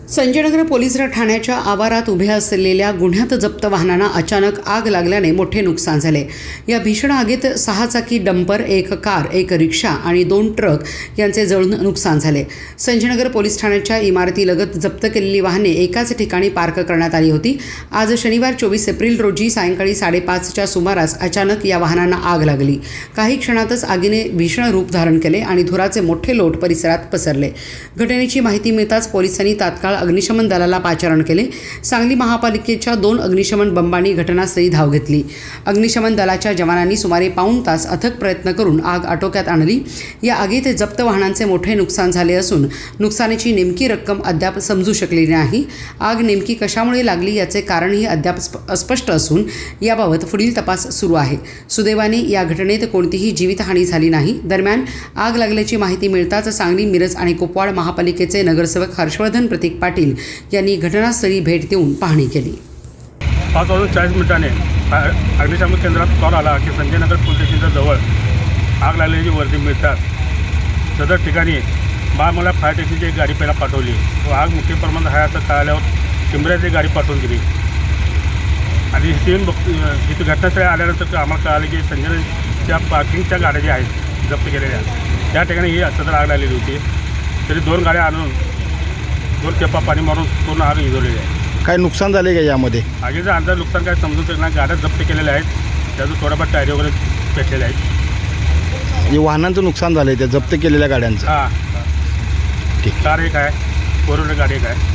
Sanjaynagar police ठाण्याच्या आवारात उभ्या असलेल्या गुन्ह्यात जप्त वाहनांना अचानक आग लागल्याने मोठे नुकसान झाले। या भीषण आगीत 6 चाकी डंपर, 1 कार, 1 रिक्षा आणि 2 ट्रक यांचे जळून नुकसान झाले। संजयनगर पोलीस ठाण्याच्या इमारतीलगत जप्त केलेली वाहने एकाच ठिकाणी पार्क करण्यात आली होती। आज शनिवार 24 एप्रिल रोजी सायंकाळी 5:30च्या सुमारास अचानक या वाहनांना आग लागली। काही क्षणातच आगीने भीषण रूप धारण केले आणि धुराचे मोठे लोट परिसरात पसरले। घटनेची माहिती मिळताच पोलिसांनी तात्काळ अग्निशमन दलाला पाचारण केले। सांगली महापालिकेच्या 2 अग्निशमन बंबांनी घटनास्थळी धाव घेतली। अग्निशमन दलाच्या जवानांनी सुमारे पाऊण तास अथक प्रयत्न करून आग आटोक्यात आणली। या आगीत जप्त वाहनांचे मोठे नुकसान झाले असून नुकसानीची नेमकी रक्कम अद्याप समजू शकलेली नाही। आग नेमकी कशामुळे लागली याचे कारणही अद्याप अस्पष्ट असून याबाबत पुढील तपास सुरू आहे। सुदैवाने या घटनेत कोणतीही जीवितहानी झाली नाही। दरम्यान आग लागल्याची माहिती मिळताच सांगली, मिरज आणि कुपवाड महापालिकेचे नगरसेवक हर्षवर्धन प्रतीक पाटील यांनी घटनास्थळी भेट देऊन पाहणी केली। 5:40 अग्निशमन केंद्रात कॉल आला की संजयनगर पोलीस स्टेशनच्या जवळ आग लागल्याची वर्दी मिळतात सदर ठिकाणी मला फायर स्टेशनची एक गाडी पहिला पाठवली व आग मोठ्या प्रमाणात आहे असं कळल्यावर टिंबऱ्याची गाडी पाठवून दिली आणि इथे घटनास्थळी आल्यानंतर आम्हाला कळालं की संजयच्या पार्किंगच्या गाड्या ज्या आहेत जप्त केलेल्या त्या ठिकाणी ही सदर आग लागलेली होती। तरी 2 गाड्या आणून 2 खेपा पाणी मारून पूर्ण आग विझवलेली आहे। काय नुकसान झाले का यामध्ये? आगीचं अंदाज नुकसान काय समजून शकणार। गाड्या जप्त केलेल्या आहेत, त्याचं थोडाफार टायरी वगैरे पेटलेले आहेत। जे वाहनांचं नुकसान झालं आहे त्या जप्त केलेल्या गाड्यांचं? हां, ठीक। कार एक आहे, 4 व्हीलर गाडी एक आहे।